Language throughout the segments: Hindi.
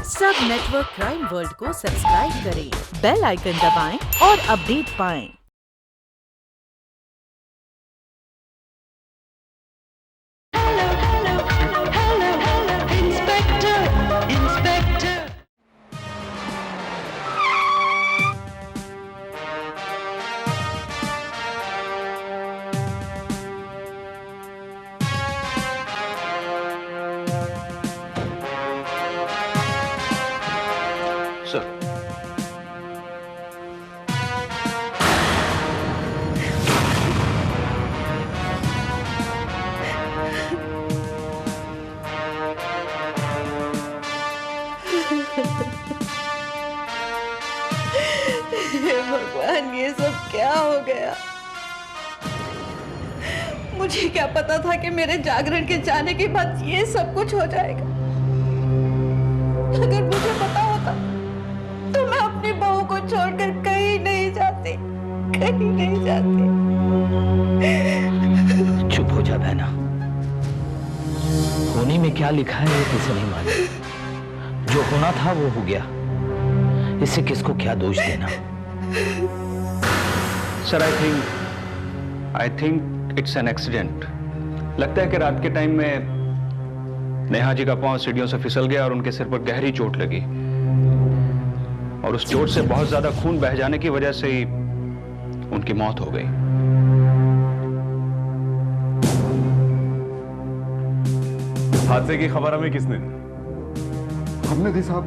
सब नेटवर्क क्राइम वर्ल्ड को सब्सक्राइब करें, बेल आइकन दबाएं और अपडेट पाएं। सर, हे भगवान, ये सब क्या हो गया। मुझे क्या पता था कि मेरे जागरण के जाने के बाद ये सब कुछ हो जाएगा। अगर मुझे पता होता तो मैं अपनी बहू को छोड़कर कहीं नहीं जाती, कहीं नहीं जाती। चुप हो जा बहना। होने में क्या लिखा है ये किसे नहीं मालूम। जो होना था वो हो गया, इससे किसको क्या दोष देना। Sir, I think it's an accident. लगता है कि रात के टाइम में नेहा जी का पांव सीढ़ियों से फिसल गया और उनके सिर पर गहरी चोट लगी, और उस चोट से बहुत ज्यादा खून बह जाने की वजह से ही उनकी मौत हो गई। हादसे की खबर हमें किसने दी? हमने दी साहब।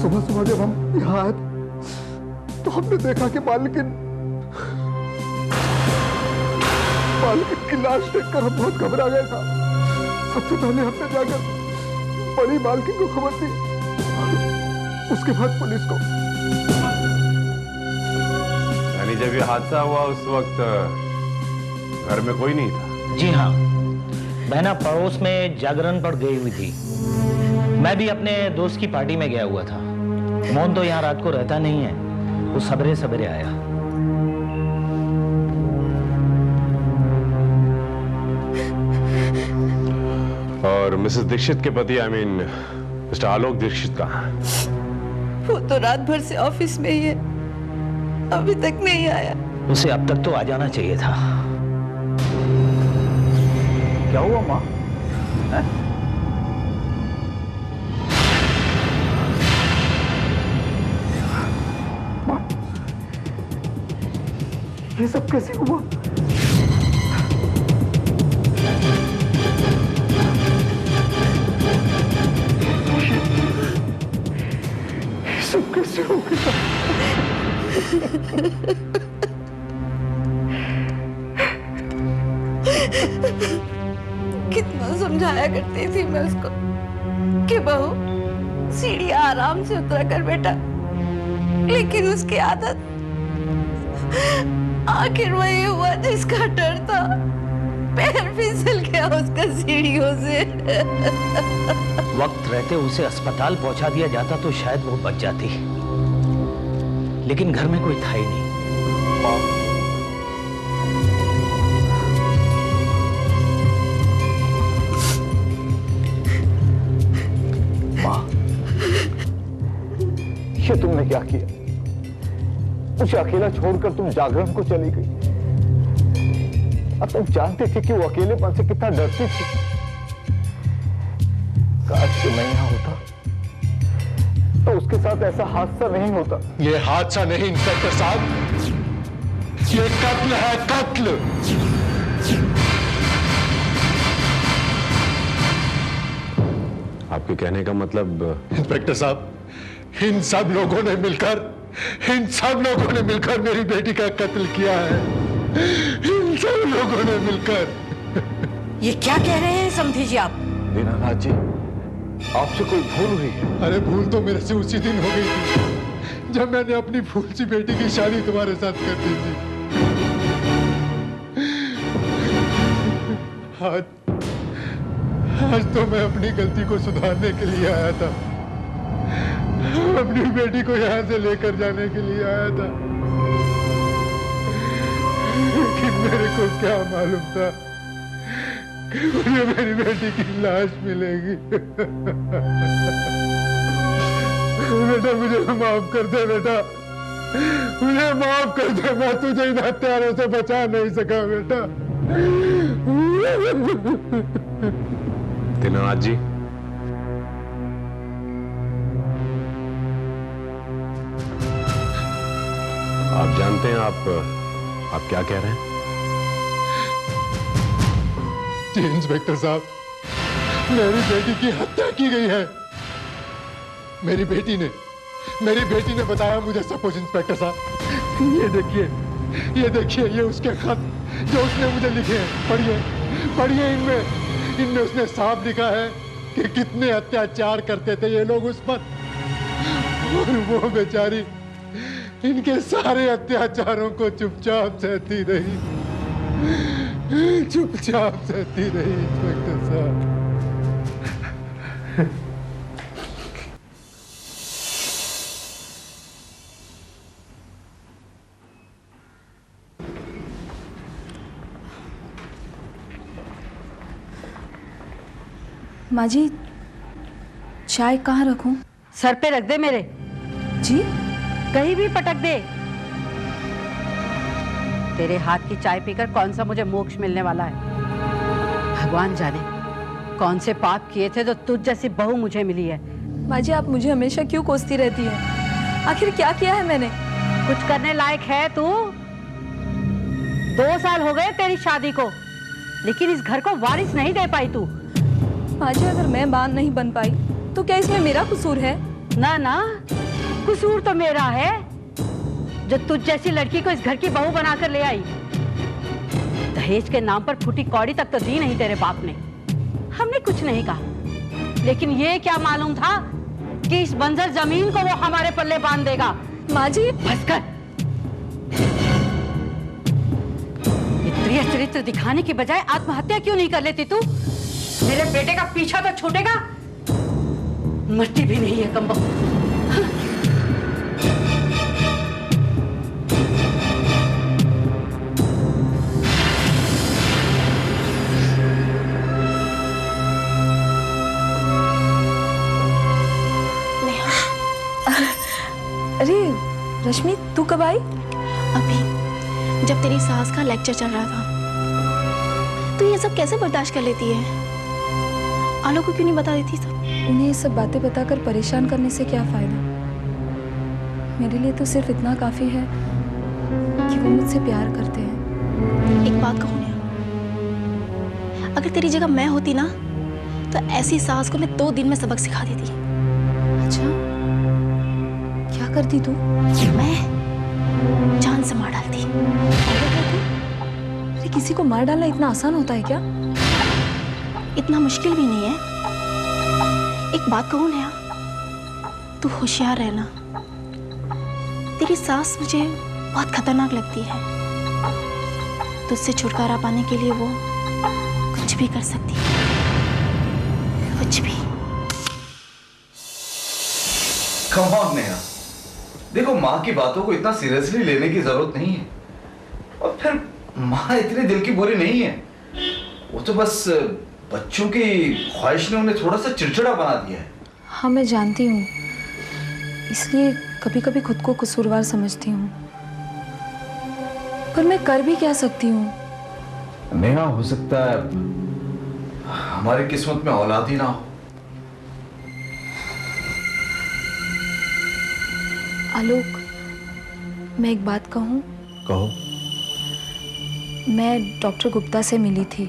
सुबह सुबह जब हम यहाँ आए तो हमने देखा कि मालकिन की लाश देखकर हम बहुत घबरा गए साहब। सबसे पहले हमने जाकर बड़ी मालकिन को खबर दी, उसके बाद पुलिस को। यानी जब ये हादसा हुआ उस वक्त घर में कोई नहीं था? जी हाँ, बहना पड़ोस में जागरण पर गई हुई थी। मैं भी अपने दोस्त की पार्टी में गया हुआ था। मोहन तो यहाँ रात को रहता नहीं है, वो सवेरे सवेरे आया। और मिसेस दीक्षित के पति मिस्टर आलोक दीक्षित कहाँ है? वो तो रात भर से ऑफिस में ही है, अभी तक नहीं आया। उसे अब तक तो आ जाना चाहिए था। क्या हुआ माँ? ये सब कैसे हुआ? ये सब कैसे हो गया? कितना समझाया करती थी मैं उसको कि बहू सीढ़ी आराम से उतरा कर बेटा, लेकिन उसकी आदत आखिर वही हुआ जिसका डर था। पैर फिसल गया उसका सीढ़ियों से। वक्त रहते उसे अस्पताल पहुंचा दिया जाता तो शायद वो बच जाती, लेकिन घर में कोई था ही नहीं। माँ, ये तुमने क्या किया? मुझे अकेला छोड़कर तुम जागरण को चली गई। अब तुम जानते थे कि वो अकेलेपन से कितना डरती थी। काश मैं यहाँ होता तो उसके साथ ऐसा हादसा नहीं होता। ये हादसा नहीं इंस्पेक्टर साहब, ये कत्ल है, कत्ल। आपके कहने का मतलब? इंस्पेक्टर साहब, इन सब लोगों ने मिलकर मेरी बेटी का कत्ल किया है। इन सब लोगों ने मिलकर। ये क्या कह रहे हैं समधी जी आप? दीनानाथ जी, आपसे कोई भूल हुई है? अरे भूल तो मेरे से उसी दिन हो गई थी जब मैंने अपनी फूल सी बेटी की शादी तुम्हारे साथ कर दी थी। आज तो मैं अपनी गलती को सुधारने के लिए आया था, अपनी बेटी को यहाँ से लेकर जाने के लिए आया था, लेकिन मेरे को क्या मालूम था कि मुझे मेरी बेटी की लाश मिलेगी। बेटा मुझे माफ कर दे बेटा, मुझे माफ कर दे, मैं तुझे इन हत्यारों से बचा नहीं सका बेटा। दीनानाथ जी, आप जानते हैं आप क्या कह रहे हैं? जी इंस्पेक्टर साहब, मेरी बेटी की हत्या की गई है। मेरी बेटी ने बताया मुझे सब कुछ इंस्पेक्टर साहब। ये देखिए, ये उसके खत जो उसने मुझे लिखे हैं, पढ़िए इनमें उसने साफ लिखा है कि कितने अत्याचार करते थे ये लोग उस पर, और वो बेचारी इनके सारे अत्याचारों को चुपचाप सहती रही इंस्पेक्टर साहब। माँ जी, चाय कहाँ रखूं? सर पे रख दे मेरे। जी? कहीं भी पटक दे। तेरे हाथ की चाय पीकर कौन सा मुझे मोक्ष मिलने वाला है? भगवान जाने कौन से पाप किए थे तो तुझ जैसी बहू मुझे मिली है। माँ जी, आप मुझे हमेशा क्यों कोसती रहती हैं? आखिर क्या किया है मैंने? कुछ करने लायक है तू? 2 साल हो गए तेरी शादी को, लेकिन इस घर को वारिस नहीं दे पाई तू। माँ जी, अगर मैं बान नहीं बन पाई तो क्या इसमें मेरा कसूर है? ना ना, कसूर तो मेरा है जो तुझ जैसी लड़की को इस घर की बहू बनाकर ले आई। दहेज के नाम पर फूटी कौड़ी तक तो दी नहीं तेरे बाप ने। हमने कुछ नहीं कहा, लेकिन ये क्या मालूम था कि इस बंजर जमीन को वो हमारे पल्ले बांध देगा। माँ जी, बस कर। प्रिय चरित्र दिखाने की बजाय आत्महत्या क्यों नहीं कर लेती तू? मेरे बेटे का पीछा तो छूटेगा, मरती भी नहीं है कमबख्त। अरे रश्मि, तू कब आई? अभी, जब तेरी सास का लेक्चर चल रहा था। तू ये सब कैसे बर्दाश्त कर लेती है? आलो को क्यों नहीं बता देती सब? उन्हें ये सब बातें बताकर परेशान करने से क्या फायदा? मेरे लिए तो सिर्फ इतना काफी है कि वो मुझसे प्यार करते हैं। एक बात कहूँ नेहा, अगर तेरी जगह मैं होती ना तो ऐसी सास को मैं 2 दिन में सबक सिखा देती। अच्छा, क्या करती तू? मैं जान से मार डालती। अरे किसी को मार डालना इतना आसान होता है क्या? इतना मुश्किल भी नहीं है। एक बात कहूँ नेहा, तू होशियार रहना। तेरी सास मुझे बहुत खतरनाक लगती है। तुझसे छुटकारा पाने के लिए वो कुछ भी कर सकती है, कुछ भी। कम ऑन नेहा, देखो माँ की बातों को इतना सीरियसली लेने की जरूरत नहीं है। और फिर माँ इतनी दिल की बुरी नहीं है, वो तो बस बच्चों की ख्वाहिश ने उन्हें थोड़ा सा चिड़चिड़ा बना दिया है। हाँ, मैं जानती हूँ, इसलिए कभी कभी खुद को कसूरवार समझती हूँ, पर मैं कर भी क्या सकती हूँ? नेहा, हो सकता है हमारी किस्मत में औलाद ही ना हो। आलोक, मैं एक बात कहूँ? कहो। मैं डॉक्टर गुप्ता से मिली थी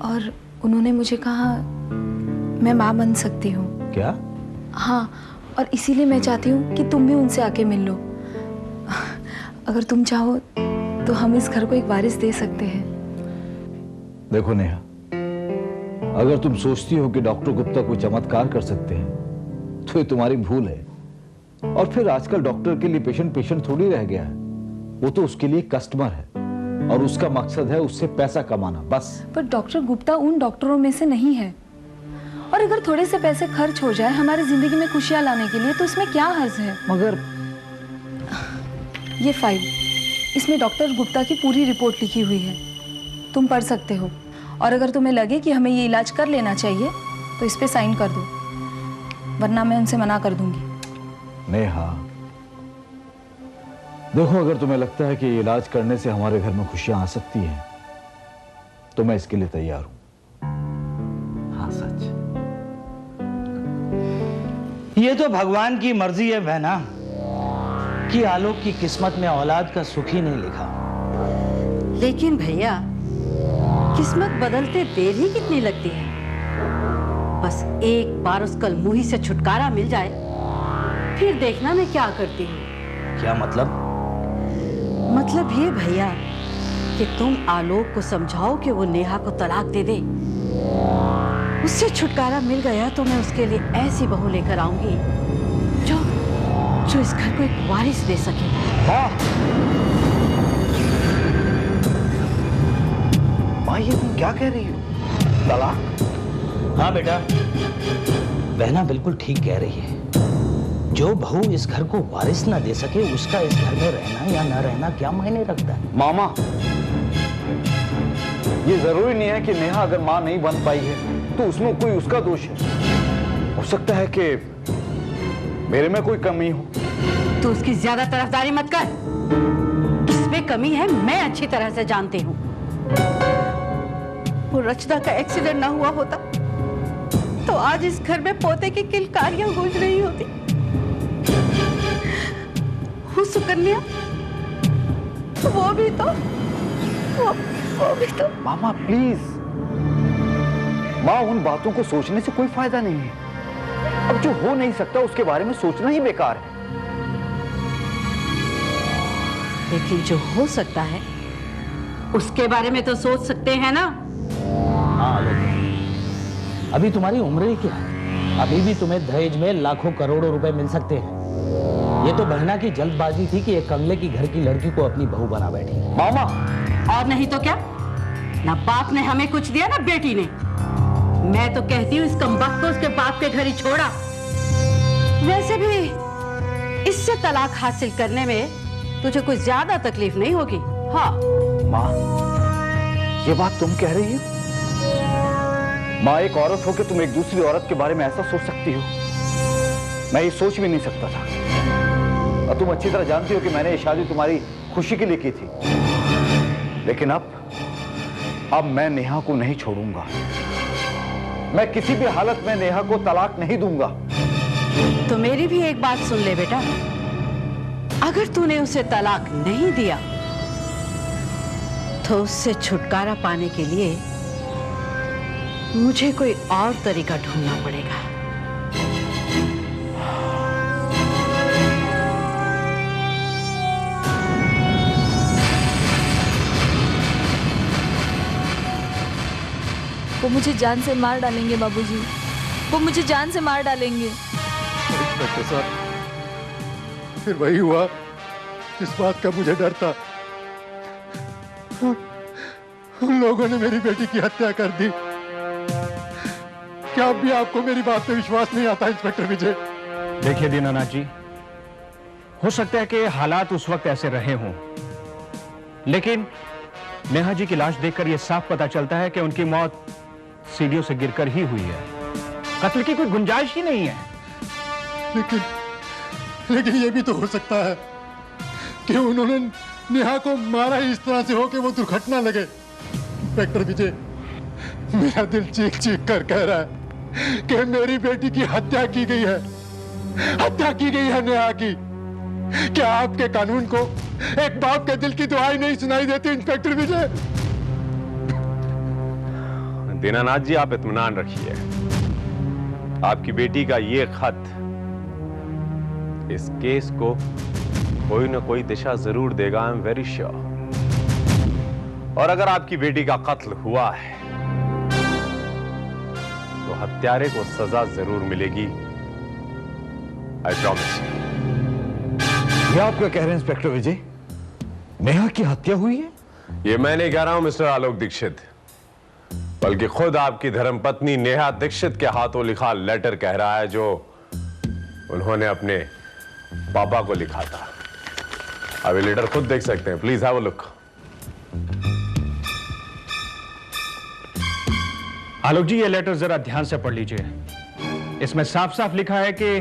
और उन्होंने मुझे कहा मैं माँ बन सकती हूँ। क्या? हाँ, और इसीलिए मैं चाहती हूँ कि तुम भी उनसे आके मिल लो। अगर तुम चाहो तो हम इस घर को एक वारिस दे सकते हैं। देखो नेहा, अगर तुम सोचती हो कि डॉक्टर गुप्ता कोई चमत्कार कर सकते हैं तो ये तुम्हारी भूल है। और फिर आजकल डॉक्टर के लिए पेशेंट थोड़ी रह गया है, वो तो उसके लिए कस्टमर है और उसका मकसद है उससे पैसा कमाना, बस। पर डॉक्टर गुप्ता उन डॉक्टरों में से नहीं है, और अगर थोड़े से पैसे खर्च हो जाए हमारी जिंदगी में खुशियां लाने के लिए तो इसमें क्या हर्ज है? मगर ये फाइल, इसमें डॉक्टर गुप्ता की पूरी रिपोर्ट लिखी हुई है, तुम पढ़ सकते हो। और अगर तुम्हें लगे कि हमें ये इलाज कर लेना चाहिए तो इस पे साइन कर दो। वरना मैं उनसे मना कर दूंगी। नेहा, देखो, अगर तुम्हें लगता है कि ये इलाज करने से हमारे घर में खुशियां आ सकती हैं, तो मैं इसके लिए तैयार हूं। हाँ सच, ये तो भगवान की मर्जी है बहना कि आलोक की किस्मत में औलाद का सुख ही नहीं लिखा। लेकिन भैया, किस्मत बदलते देर ही कितनी लगती है। बस एक बार उस कलमुही से छुटकारा मिल जाए, फिर देखना मैं क्या करती हूँ। क्या मतलब? मतलब ये भैया कि तुम आलोक को समझाओ कि वो नेहा को तलाक दे दे। उससे छुटकारा मिल गया तो मैं उसके लिए ऐसी बहू लेकर आऊंगी जो इस घर को एक वारिस दे सके। माँ, ये तुम क्या कह रही हो? तलाक? हाँ बेटा, बहना बिल्कुल ठीक कह रही है। जो बहू इस घर को वारिस ना दे सके, उसका इस घर में रहना या ना रहना क्या मायने रखता है? मामा, ये जरूरी नहीं है कि नेहा अगर मां नहीं बन पाई है तो उसमें कोई उसका दोष है। हो सकता है कि मेरे में कोई कमी हो। तू उसकी ज्यादा तरफदारी मत कर। किसमें कमी है मैं अच्छी तरह से जानती हूँ। वो रचना का एक्सीडेंट ना हुआ होता तो आज इस घर में पोते की किलकारियां गूंज रही होती। वो सुकन्या, वो भी तो मामा प्लीज, माँ, उन बातों को सोचने से कोई फायदा नहीं है। अब जो हो नहीं सकता उसके बारे में सोचना ही बेकार है। लेकिन जो हो सकता है उसके बारे में तो सोच सकते हैं ना। हाँ लोग, अभी तुम्हारी उम्र ही क्या है? अभी भी तुम्हें दहेज में लाखों करोड़ों रुपए मिल सकते हैं। ये तो बहना की जल्दबाजी थी कि एक कंगले की घर की लड़की को अपनी बहू बना बैठी। मामा, और नहीं तो क्या? ना बाप ने हमें कुछ दिया ना बेटी ने। मैं तो कहती हूँ इस कमबख्त को उसके बाप के घर ही छोड़ा। वैसे भी इससे तलाक हासिल करने में तुझे कोई ज्यादा तकलीफ नहीं होगी। हाँ माँ, ये बात तुम कह रही हो? माँ, एक औरत हो के तुम एक दूसरी औरत के बारे में ऐसा सोच सकती हो? मैं ये सोच भी नहीं सकता था। और तुम अच्छी तरह जानती हो कि मैंने ये शादी तुम्हारी खुशी के लिए की थी। लेकिन अब मैं नेहा को नहीं छोड़ूंगा। मैं किसी भी हालत में नेहा को तलाक नहीं दूंगा। तो मेरी भी एक बात सुन ले बेटा, अगर तूने उसे तलाक नहीं दिया तो उससे छुटकारा पाने के लिए मुझे कोई और तरीका ढूंढना पड़ेगा। वो मुझे जान से मार डालेंगे बाबूजी, वो मुझे जान से मार डालेंगे। इंस्पेक्टर साहब, फिर वही हुआ जिस बात का मुझे डर था। उन लोगों ने मेरी बेटी की हत्या कर दी। क्या अब भी आपको मेरी बात पे विश्वास नहीं आता इंस्पेक्टर विजय? देखिए दीनानाथ जी, हो सकता है कि हालात उस वक्त ऐसे रहे हों, लेकिन नेहा जी की लाश देखकर यह साफ पता चलता है कि उनकी मौत सीढ़ियों से गिरकर ही हुई है। कत्ल की कोई गुंजाइश ही नहीं है। लेकिन ये भी तो हो सकता है कि उन्होंने नेहा को मारा ही इस तरह से हो कि वो दुर्घटना लगे। इंस्पेक्टर विजय, मेरा दिल चीख चीख कर कह रहा है कि मेरी बेटी की हत्या की गई है। हत्या की गई है नेहा की। क्या आपके कानून को एक बाप के दिल की दुहाई नहीं सुनाई देती इंस्पेक्टर विजय? दीनानाथ जी, आप इत्मीनान रखिए। आपकी बेटी का ये खत इस केस को कोई ना कोई दिशा जरूर देगा। I am very sure. और अगर आपकी बेटी का कत्ल हुआ है तो हत्यारे को सजा जरूर मिलेगी। I promise. ये आप क्या कह रहे हैं इंस्पेक्टर विजय? नेहा की हत्या हुई है? ये मैं नहीं कह रहा हूं मिस्टर आलोक दीक्षित, बल्कि खुद आपकी धर्मपत्नी नेहा दीक्षित के हाथों लिखा लेटर कह रहा है, जो उन्होंने अपने पापा को लिखा था। अभी लेटर खुद देख सकते हैं। Please have a look. Alok ji, ये लेटर जरा ध्यान से पढ़ लीजिए। इसमें साफ साफ लिखा है कि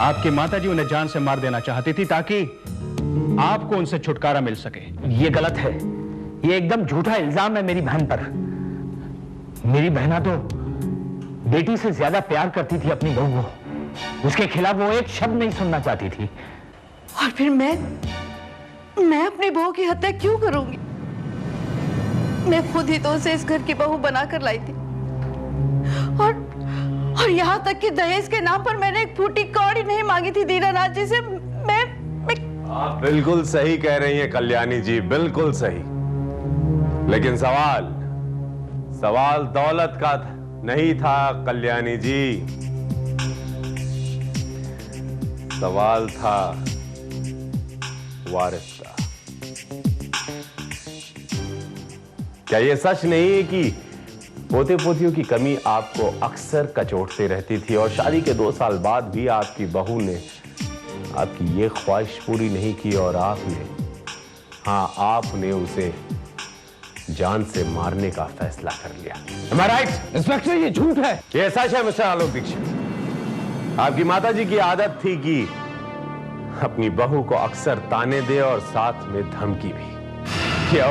आपकी माताजी उन्हें जान से मार देना चाहती थी ताकि आपको उनसे छुटकारा मिल सके। ये गलत है, ये एकदम झूठा इल्जाम है मेरी बहन पर। मेरी बहना तो बेटी से ज्यादा प्यार करती थी अपनी बहू को, उसके खिलाफ वो एक शब्द नहीं सुनना चाहती थी। और फिर मैं अपनी बहू की हत्या क्यों करूंगी? मैं खुद ही तो उसे इस घर की बहू बनाकर लाई थी, और यहाँ तक कि दहेज के नाम पर मैंने एक फूटी कौड़ी नहीं मांगी थी दीनानाथ जी से। मैं आप बिल्कुल सही कह रही हैं कल्याणी जी, बिल्कुल सही। लेकिन सवाल दौलत का नहीं था कल्याणी जी, सवाल था वारिस का। क्या यह सच नहीं है कि पोते पोतियों की कमी आपको अक्सर कचोटते रहती थी और शादी के 2 साल बाद भी आपकी बहू ने आपकी ये ख्वाहिश पूरी नहीं की और आपने उसे जान से मारने का फैसला कर लिया? Am I right? इंस्पेक्टर, ये झूठ है। ये सच है मिस्टर आलोक दीक्षित। आपकी माताजी की आदत थी कि अपनी बहू को अक्सर ताने दे और साथ में धमकी भी। क्या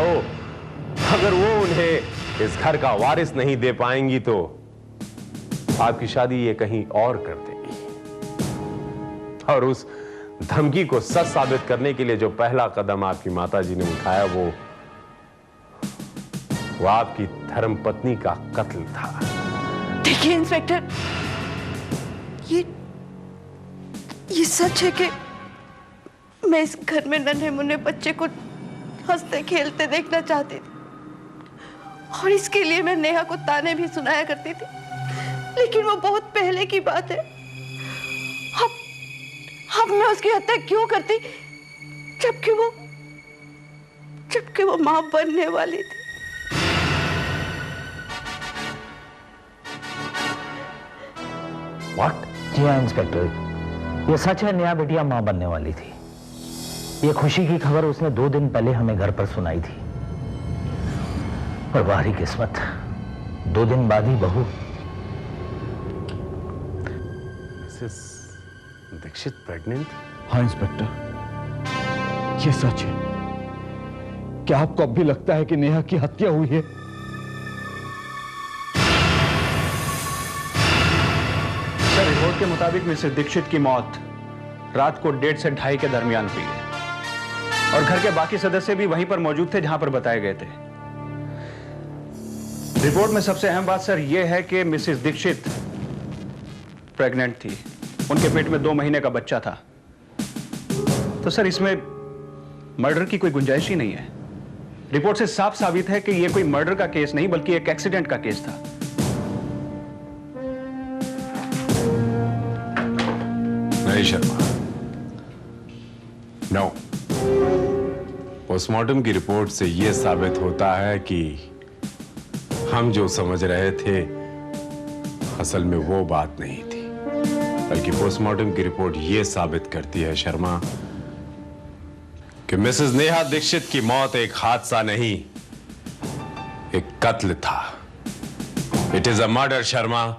अगर वो उन्हें इस घर का वारिस नहीं दे पाएंगी तो आपकी शादी ये कहीं और कर देगी। और उस धमकी को सच साबित करने के लिए जो पहला कदम आपकी माताजी ने उठाया वो आपकी धर्मपत्नी का कत्ल था। देखिए इंस्पेक्टर, ये सच है कि मैं इस घर में नन्हे मुन्ने बच्चे को हंसते खेलते देखना चाहती थी, और इसके लिए मैं नेहा को ताने भी सुनाया करती थी। लेकिन वो बहुत पहले की बात है। अब मैं उसकी हत्या क्यों करती जबकि वो मां बनने वाली थी। What? जी हाँ इंस्पेक्टर, ये सच है, नेहा बिटिया मां बनने वाली थी। ये खुशी की खबर उसने 2 दिन पहले हमें घर पर सुनाई थी, और बाहरी किस्मत 2 दिन बाद ही बहू। Mrs Dikshit pregnant? हाँ इंस्पेक्टर, ये सच है। क्या आपको अब भी लगता है कि नेहा की हत्या हुई है? सर, रिपोर्ट के मुताबिक मिसेस दीक्षित की मौत रात को 1:30 से 2:30 के दरमियान हुई है, और घर के बाकी सदस्य भी वहीं पर मौजूद थे जहां पर बताए गए थे। रिपोर्ट में सबसे अहम बात सर यह है कि मिसेस दीक्षित प्रेग्नेंट थी। उनके पेट में 2 महीने का बच्चा था। तो सर, इसमें मर्डर की कोई गुंजाइश ही नहीं है। रिपोर्ट से साफ साबित है कि यह कोई मर्डर का केस नहीं बल्कि एक एक्सीडेंट का केस था। नहीं शर्मा, नो। पोस्टमार्टम की रिपोर्ट से यह साबित होता है कि हम जो समझ रहे थे असल में वो बात नहीं थी, बल्कि पोस्टमार्टम की रिपोर्ट यह साबित करती है शर्मा कि मिसेस नेहा दीक्षित की मौत एक हादसा नहीं, एक कत्ल था। It is a murder Sharma.